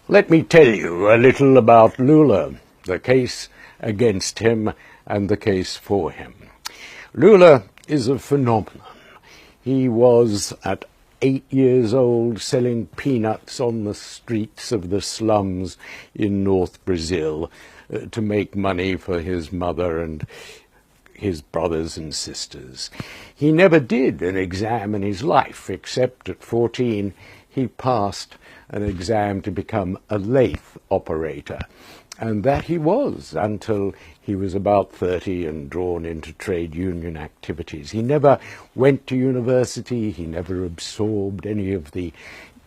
Let me tell you a little about Lula, the case against him and the case for him. Lula is a phenomenon. He was at 8 years old selling peanuts on the streets of the slums in North Brazil to make money for his mother and his brothers and sisters. He never did an exam in his life, except at 14 he passed an exam to become a lathe operator. And that he was until he was about 30 and drawn into trade union activities. He never went to university. He never absorbed any of the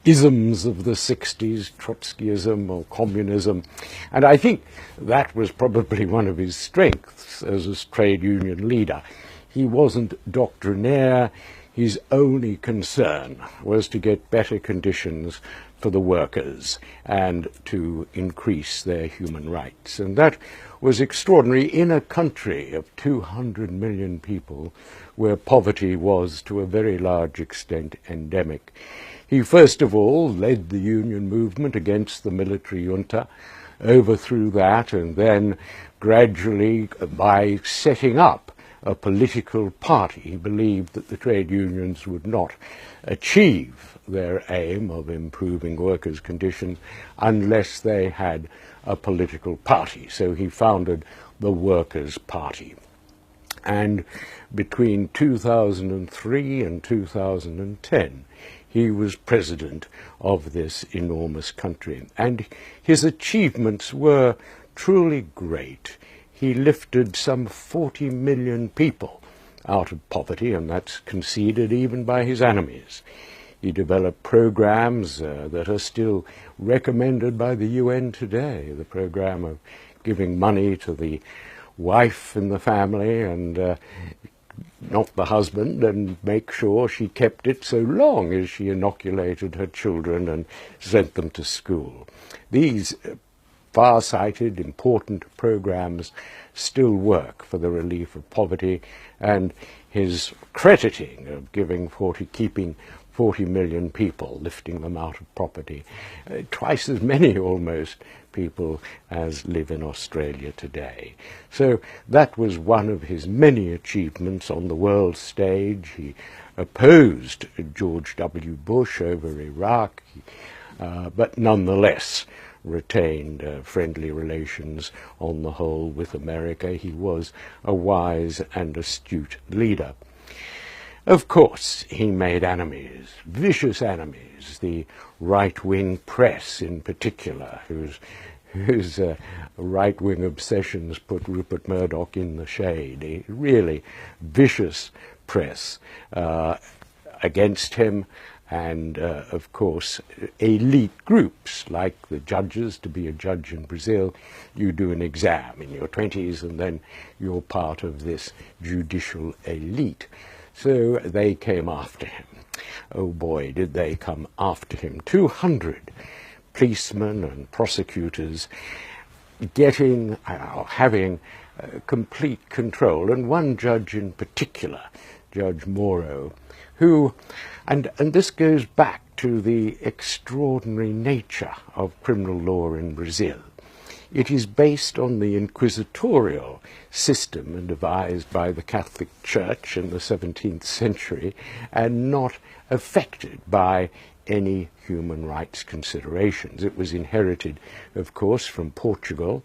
isms of the 60s, Trotskyism or communism. And I think that was probably one of his strengths as a trade union leader. He wasn't doctrinaire. His only concern was to get better conditions for the workers and to increase their human rights. And that was extraordinary in a country of 200 million people where poverty was to a very large extent endemic. He first of all led the union movement against the military junta, overthrew that, and then gradually, by setting up a political party, he believed that the trade unions would not achieve their aim of improving workers' conditions unless they had a political party. So he founded the Workers' Party. And between 2003 and 2010, he was president of this enormous country. And his achievements were truly great. He lifted some 40 million people out of poverty, and that's conceded even by his enemies. He developed programs that are still recommended by the UN today, the program of giving money to the wife in the family and not the husband, and make sure she kept it so long as she inoculated her children and sent them to school. These far-sighted, important programs still work for the relief of poverty, and his crediting of keeping 40 million people, lifting them out of poverty, twice as many almost people as live in Australia today. So that was one of his many achievements on the world stage. He opposed George W. Bush over Iraq, but nonetheless retained friendly relations on the whole with America. He was a wise and astute leader. Of course, he made enemies, vicious enemies, the right-wing press in particular, whose right-wing obsessions put Rupert Murdoch in the shade. A really vicious press against him, and of course elite groups like the judges. To be a judge in Brazil, you do an exam in your 20s and then you're part of this judicial elite. So they came after him. Oh boy, did they come after him. 200 policemen and prosecutors having complete control, and one judge in particular, Judge Moro, who, and this goes back to the extraordinary nature of criminal law in Brazil. It is based on the inquisitorial system devised by the Catholic Church in the 17th century and not affected by any human rights considerations. It was inherited, of course, from Portugal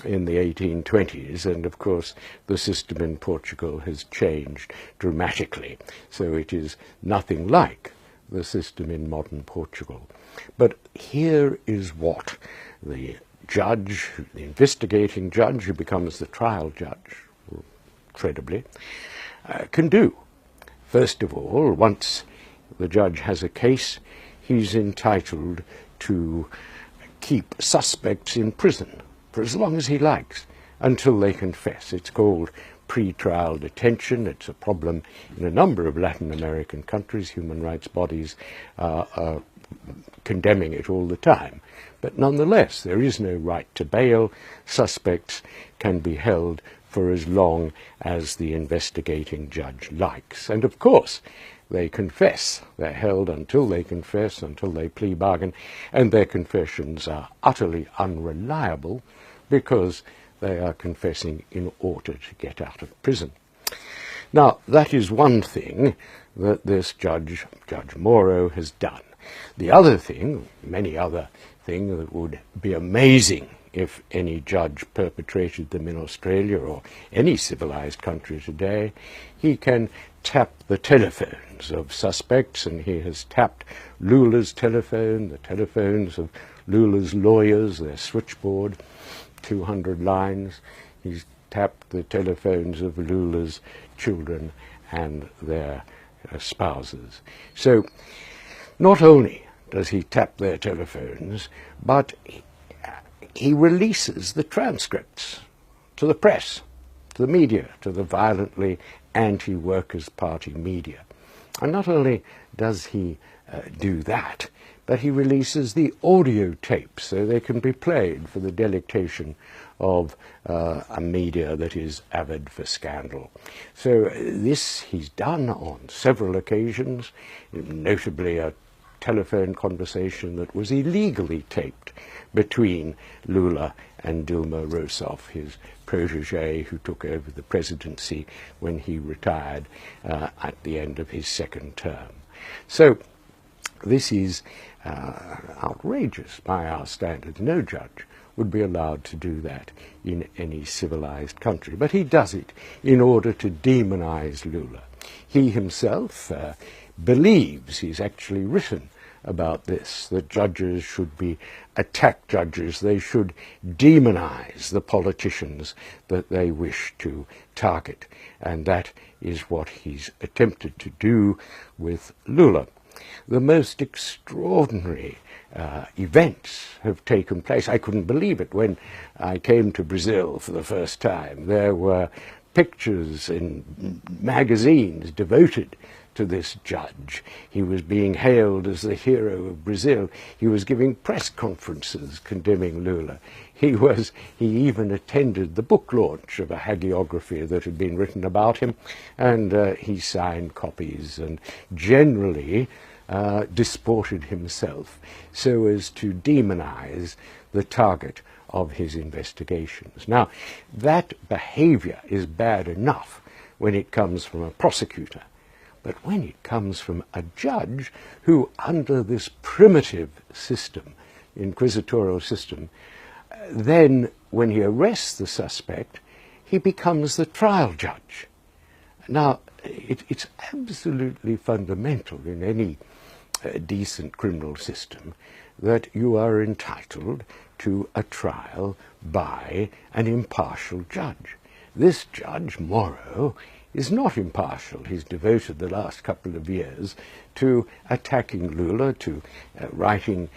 in the 1820s, and of course the system in Portugal has changed dramatically, so it is nothing like the system in modern Portugal. But here is what the judge, the investigating judge who becomes the trial judge, incredibly, can do. First of all, once the judge has a case, he's entitled to keep suspects in prison for as long as he likes, until they confess. It's called pre-trial detention. It's a problem in a number of Latin American countries. Human rights bodies are condemning it all the time. But nonetheless, there is no right to bail. Suspects can be held for as long as the investigating judge likes. And of course, they confess. They're held until they confess, until they plea bargain, and their confessions are utterly unreliable because they are confessing in order to get out of prison. Now, that is one thing that this Judge Moro, has done. The other thing, many other things that would be amazing if any judge perpetrated them in Australia or any civilized country today, he can tap the telephones of suspects, and he has tapped Lula's telephone, the telephones of Lula's lawyers, their switchboard, 200 lines. He's tapped the telephones of Lula's children and their spouses. So not only does he tap their telephones, but he releases the transcripts to the press, to the media, to the violently anti-Workers' Party media. And not only does he do that, but he releases the audio tapes so they can be played for the delectation of a media that is avid for scandal. So this he's done on several occasions, notably a telephone conversation that was illegally taped between Lula and Dilma Rousseff, his protege who took over the presidency when he retired at the end of his second term. So this is outrageous by our standards. No judge would be allowed to do that in any civilized country. But he does it in order to demonize Lula. He himself believes, he's actually written about this, that judges should attack judges. They should demonize the politicians that they wish to target. And that is what he's attempted to do with Lula. The most extraordinary events have taken place. I couldn't believe it when I came to Brazil for the first time. There were pictures in magazines devoted to this judge. He was being hailed as the hero of Brazil. He was giving press conferences condemning Lula. He even attended the book launch of a hagiography that had been written about him, and he signed copies and generally disported himself so as to demonize the target of his investigations. Now, that behavior is bad enough when it comes from a prosecutor, but when it comes from a judge who, under this primitive system, inquisitorial system, then when he arrests the suspect, he becomes the trial judge. Now, it's absolutely fundamental in any decent criminal system that you are entitled to a trial by an impartial judge. This judge, Moro, is not impartial. He's devoted the last couple of years to attacking Lula, to writing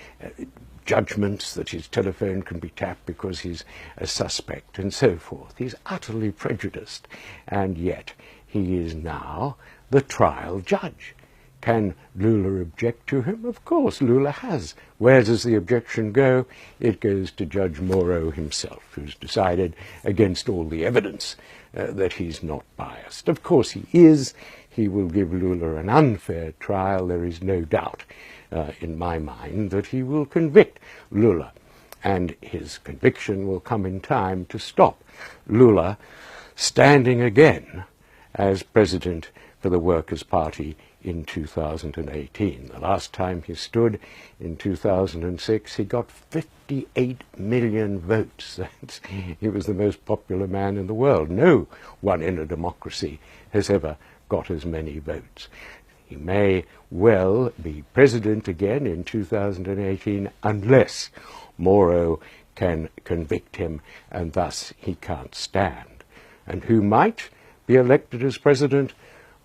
judgments that his telephone can be tapped because he's a suspect and so forth. He's utterly prejudiced, and yet he is now the trial judge. Can Lula object to him? Of course, Lula has. Where does the objection go? It goes to Judge Moro himself, who's decided against all the evidence that he's not biased. Of course he is. He will give Lula an unfair trial. There is no doubt in my mind that he will convict Lula, and his conviction will come in time to stop Lula standing again as president for the Workers' Party in 2018. The last time he stood in 2006, he got 58 million votes. He was the most popular man in the world. No one in a democracy has ever got as many votes. He may well be president again in 2018 unless Moro can convict him, and thus he can't stand. And who might be elected as president?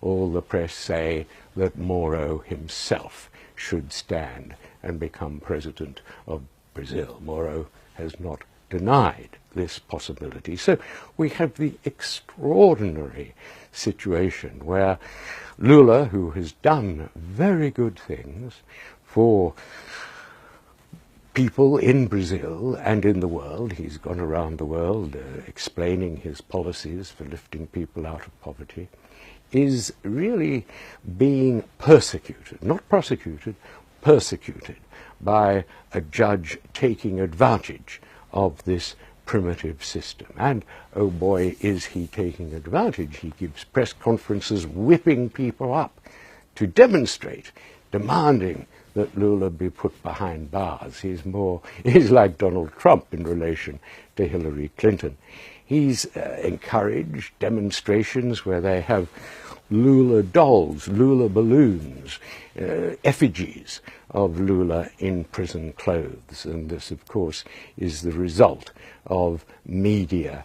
All the press say that Moro himself should stand and become president of Brazil. Moro has not denied this possibility. So we have the extraordinary situation where Lula, who has done very good things for people in Brazil and in the world, he's gone around the world explaining his policies for lifting people out of poverty, is really being persecuted, not prosecuted, persecuted by a judge taking advantage of this primitive system. And, oh boy, is he taking advantage. He gives press conferences whipping people up to demonstrate, demanding that Lula be put behind bars. He's like Donald Trump in relation to Hillary Clinton. He's encouraged demonstrations where they have Lula dolls, Lula balloons, effigies of Lula in prison clothes. And this, of course, is the result of media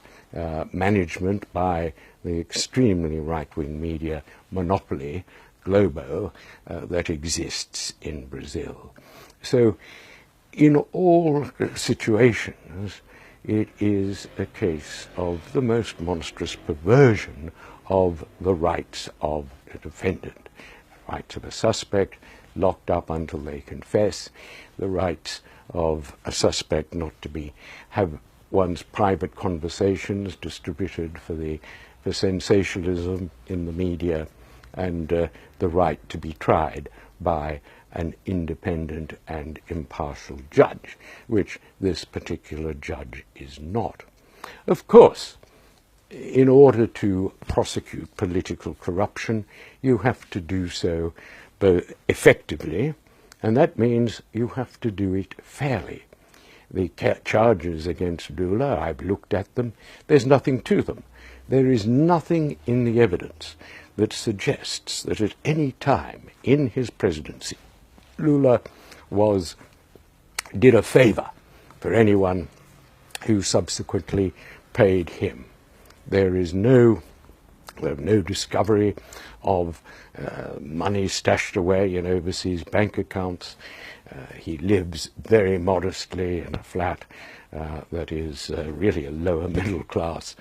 management by the extremely right-wing media monopoly, Globo, that exists in Brazil. So in all situations, it is a case of the most monstrous perversion of the rights of a defendant, the rights of a suspect locked up until they confess, the rights of a suspect not to have one's private conversations distributed for sensationalism in the media, and the right to be tried by an independent and impartial judge, which this particular judge is not. Of course, in order to prosecute political corruption, you have to do so both effectively, and that means you have to do it fairly. The charges against Lula, I've looked at them, there's nothing to them. There is nothing in the evidence that suggests that at any time in his presidency, Lula did a favor for anyone who subsequently paid him. There is no discovery of money stashed away in overseas bank accounts. He lives very modestly in a flat that is really a lower middle class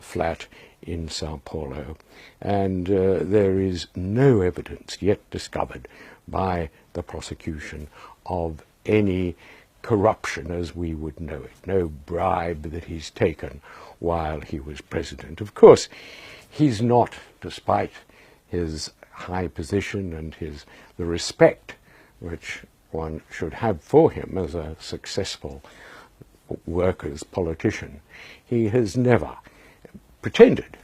flat in Sao Paulo. And there is no evidence yet discovered by the prosecution of any corruption as we would know it, no bribe that he's taken while he was president. Of course, he's not, despite his high position and the respect which one should have for him as a successful workers' politician, he has never pretended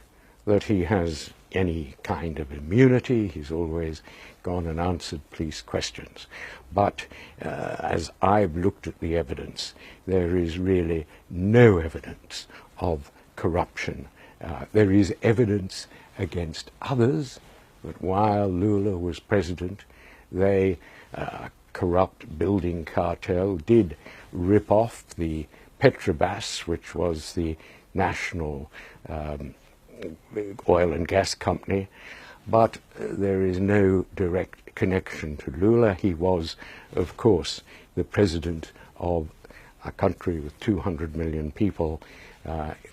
that he has any kind of immunity. He's always gone and answered police questions. But as I've looked at the evidence, there is really no evidence of corruption. There is evidence against others that while Lula was president, they, corrupt building cartel, did rip off the Petrobras, which was the national oil and gas company, but there is no direct connection to Lula. He was, of course, the president of a country with 200 million people.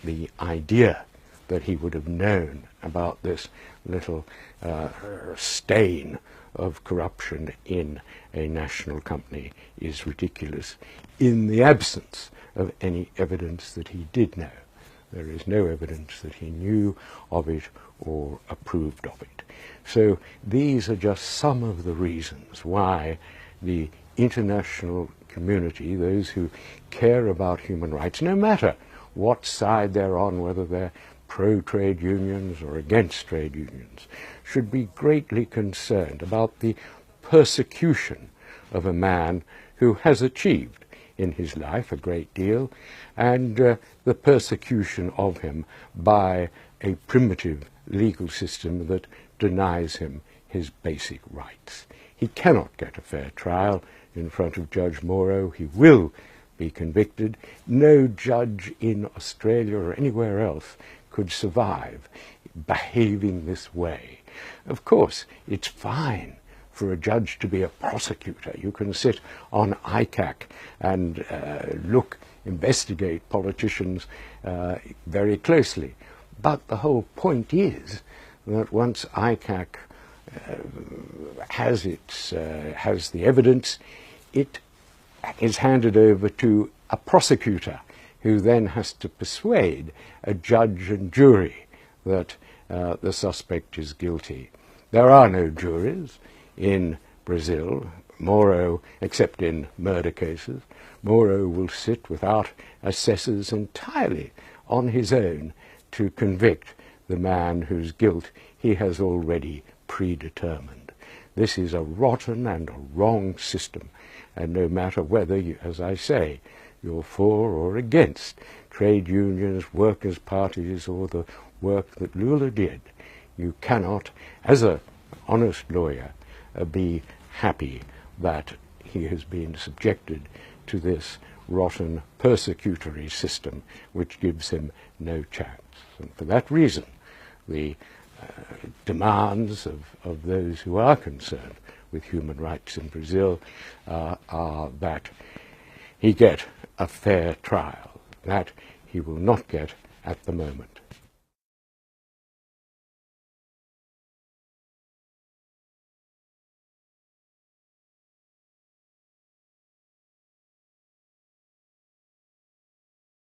The idea that he would have known about this little stain of corruption in a national company is ridiculous, in the absence of any evidence that he did know. There is no evidence that he knew of it or approved of it. So these are just some of the reasons why the international community, those who care about human rights, no matter what side they're on, whether they're pro-trade unions or against trade unions, should be greatly concerned about the persecution of a man who has achieved in his life a great deal, and the persecution of him by a primitive legal system that denies him his basic rights. He cannot get a fair trial in front of Judge Moro. He will be convicted. No judge in Australia or anywhere else could survive behaving this way. Of course, it's fine for a judge to be a prosecutor. You can sit on ICAC and investigate politicians very closely. But the whole point is that once ICAC has the evidence, it is handed over to a prosecutor who then has to persuade a judge and jury that the suspect is guilty. There are no juries in Brazil. Moro, except in murder cases, Moro will sit without assessors entirely on his own to convict the man whose guilt he has already predetermined. This is a rotten and a wrong system, and no matter whether, as I say, you're for or against trade unions, workers' parties, or the work that Lula did, you cannot, as an honest lawyer, be happy that he has been subjected to this rotten persecutory system which gives him no chance. And for that reason, the demands of those who are concerned with human rights in Brazil are that he get a fair trial, that he will not get at the moment.